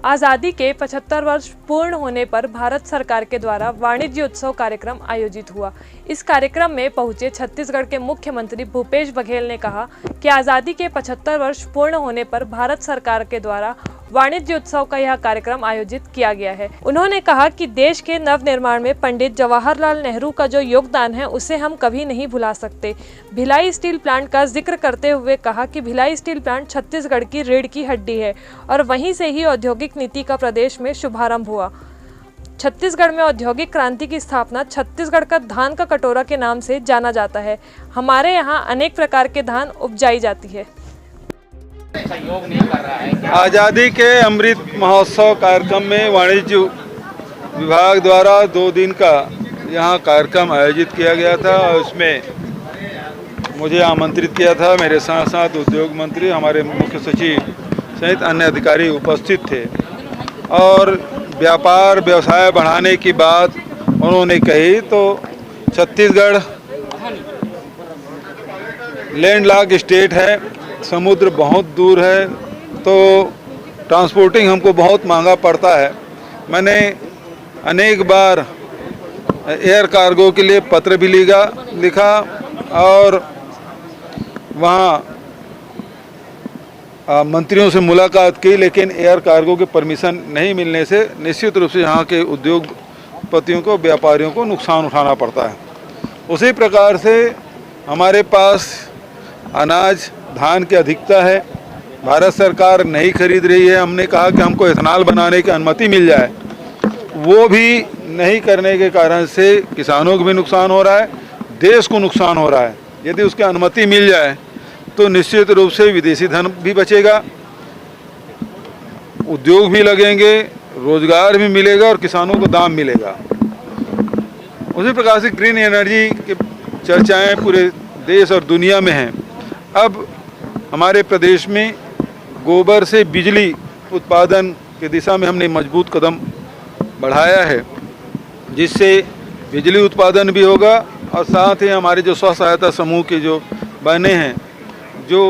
आज़ादी के 75 वर्ष पूर्ण होने पर भारत सरकार के द्वारा वाणिज्य उत्सव कार्यक्रम आयोजित हुआ। इस कार्यक्रम में पहुंचे छत्तीसगढ़ के मुख्यमंत्री भूपेश बघेल ने कहा कि आज़ादी के 75 वर्ष पूर्ण होने पर भारत सरकार के द्वारा वाणिज्य उत्सव का यह कार्यक्रम आयोजित किया गया है। उन्होंने कहा कि देश के नवनिर्माण में पंडित जवाहरलाल नेहरू का जो योगदान है उसे हम कभी नहीं भुला सकते। भिलाई स्टील प्लांट का जिक्र करते हुए कहा कि भिलाई स्टील प्लांट छत्तीसगढ़ की रीढ़ की हड्डी है और वहीं से ही औद्योगिक नीति का प्रदेश में शुभारंभ हुआ। छत्तीसगढ़ में औद्योगिक क्रांति की स्थापना छत्तीसगढ़ का धान का कटोरा के नाम से जाना जाता है। हमारे यहाँ अनेक प्रकार के धान उपजाई जाती है। आज़ादी के अमृत महोत्सव कार्यक्रम में वाणिज्य विभाग द्वारा 2 दिन का यहाँ कार्यक्रम आयोजित किया गया था और उसमें मुझे आमंत्रित किया था। मेरे साथ साथ उद्योग मंत्री, हमारे मुख्य सचिव सहित अन्य अधिकारी उपस्थित थे और व्यापार व्यवसाय बढ़ाने की बात उन्होंने कही। तो छत्तीसगढ़ लैंडलॉक स्टेट है, समुद्र बहुत दूर है, तो ट्रांसपोर्टिंग हमको बहुत महंगा पड़ता है। मैंने अनेक बार एयर कार्गो के लिए पत्र भी लिखा और वहाँ मंत्रियों से मुलाकात की, लेकिन एयर कार्गो की परमिशन नहीं मिलने से निश्चित रूप से यहाँ के उद्योगपतियों को, व्यापारियों को नुकसान उठाना पड़ता है। उसी प्रकार से हमारे पास अनाज, धान की अधिकता है। भारत सरकार नहीं खरीद रही है। हमने कहा कि हमको इथेनॉल बनाने की अनुमति मिल जाए, वो भी नहीं करने के कारण से किसानों को भी नुकसान हो रहा है, देश को नुकसान हो रहा है। यदि उसकी अनुमति मिल जाए तो निश्चित रूप से विदेशी धन भी बचेगा, उद्योग भी लगेंगे, रोजगार भी मिलेगा और किसानों को दाम मिलेगा। उसी प्रकार से ग्रीन एनर्जी की चर्चाएं पूरे देश और दुनिया में हैं। अब हमारे प्रदेश में गोबर से बिजली उत्पादन की दिशा में हमने मजबूत कदम बढ़ाया है, जिससे बिजली उत्पादन भी होगा और साथ ही हमारे जो स्व सहायता समूह के जो बहनें हैं जो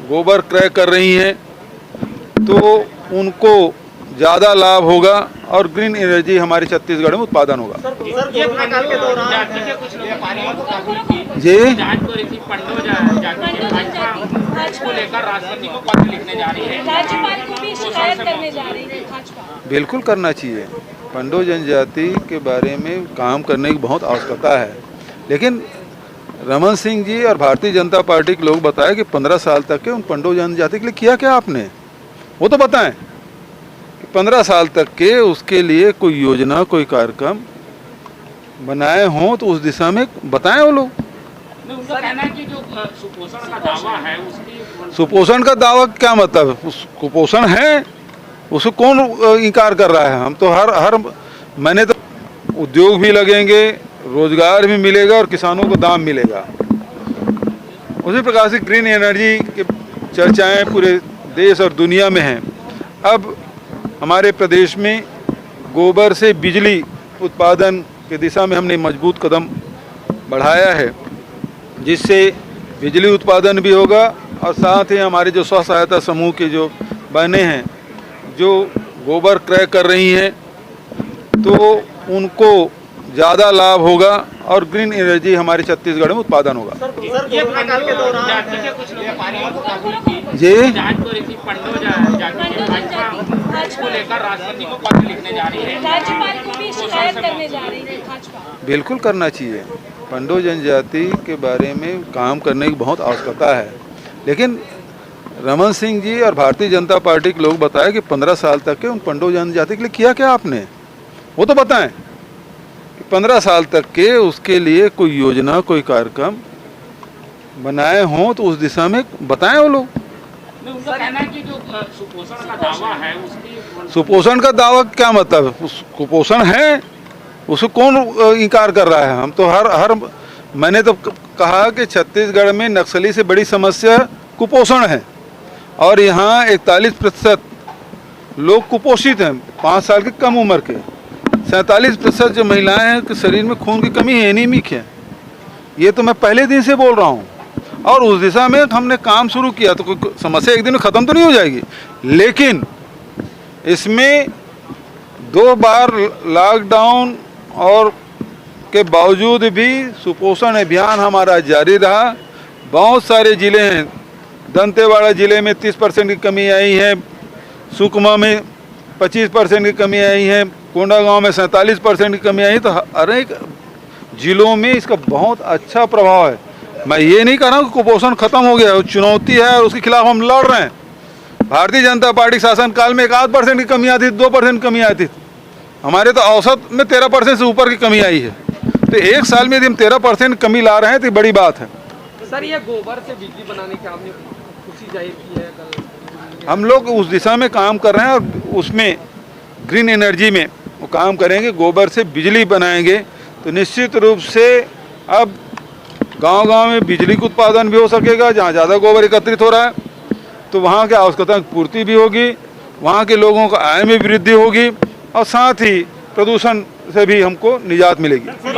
गोबर क्रय कर रही हैं, तो उनको ज़्यादा लाभ होगा और ग्रीन एनर्जी हमारे छत्तीसगढ़ में उत्पादन होगा। जी बिल्कुल करना चाहिए। पंडो जनजाति के बारे में काम करने की बहुत आवश्यकता है, लेकिन रमन सिंह जी और भारतीय जनता पार्टी के लोग बताए कि 15 साल तक के उन पंडो जनजाति के लिए किया क्या आपने, वो तो बताएं। 15 साल तक के उसके लिए कोई योजना, कोई कार्यक्रम बनाए हों तो उस दिशा में बताएं वो लोग। उनका कहना है कि जो सुपोषण का दावा है उसकी, सुपोषण का दावा क्या मतलब? कुपोषण है, उसको कौन इनकार कर रहा है? हम तो हर मैंने तो उद्योग भी लगेंगे, रोजगार भी मिलेगा और किसानों को दाम मिलेगा। उसी प्रकार से ग्रीन एनर्जी की चर्चाएं पूरे देश और दुनिया में हैं। अब हमारे प्रदेश में गोबर से बिजली उत्पादन की दिशा में हमने मजबूत कदम बढ़ाया है, जिससे बिजली उत्पादन भी होगा और साथ ही हमारे जो स्व सहायता समूह के जो बहनें हैं जो गोबर क्रय कर रही हैं, तो उनको ज़्यादा लाभ होगा और ग्रीन एनर्जी हमारे छत्तीसगढ़ में उत्पादन होगा। जी बिल्कुल करना चाहिए। पंडो जनजाति के बारे में काम करने की बहुत आवश्यकता है, लेकिन रमन सिंह जी और भारतीय जनता पार्टी के लोग बताए कि 15 साल तक के उन पंडो जनजाति के लिए किया क्या आपने, वो तो बताएं। 15 साल तक के उसके लिए कोई योजना, कोई कार्यक्रम बनाए हों तो उस दिशा में बताएं वो लोग। उनका कहना है कि जो सुपोषण का दावा है उसकी, सुपोषण का दावा क्या मतलब? कुपोषण है, उसको कौन इनकार कर रहा है? हम तो हर मैंने तो कहा कि छत्तीसगढ़ में नक्सली से बड़ी समस्या कुपोषण है और यहाँ 41% लोग कुपोषित हैं, 5 साल की कम उम्र के। 47% जो महिलाएं हैं कि शरीर में खून की कमी है, एनीमिक है। ये तो मैं पहले दिन से बोल रहा हूँ और उस दिशा में हमने काम शुरू किया। तो कोई समस्या एक दिन में ख़त्म तो नहीं हो जाएगी, लेकिन इसमें 2 बार लॉकडाउन और के बावजूद भी सुपोषण अभियान हमारा जारी रहा। बहुत सारे ज़िले हैं, दंतेवाड़ा ज़िले में 30% की कमी आई है, सुकमा में 25% की कमी आई है, कोंडागांव में 47% की कमी आई है। तो हर एक ज़िलों में इसका बहुत अच्छा प्रभाव है। मैं ये नहीं कह रहा हूँ कि कुपोषण खत्म हो गया, चुनौती है और उसके खिलाफ हम लड़ रहे हैं। भारतीय जनता पार्टी शासनकाल में 1-8% की कमी आती थी, 2% की कमी आती थी। हमारे तो औसत में 13% से ऊपर की कमी आई है। तो एक साल में यदि हम 13% कमी ला रहे हैं तो ये बड़ी बात है। सर, ये गोबर से बिजली बनाने की आपने खुशी जाहिर की है कल। हम लोग उस दिशा में काम कर रहे हैं और उसमें ग्रीन एनर्जी में वो काम करेंगे, गोबर से बिजली बनाएंगे। तो निश्चित रूप से अब गांव-गांव में बिजली का उत्पादन भी हो सकेगा। जहां ज़्यादा गोबर एकत्रित हो रहा है तो वहां की आवश्यकता की पूर्ति भी होगी, वहां के लोगों का आय में वृद्धि होगी और साथ ही प्रदूषण से भी हमको निजात मिलेगी।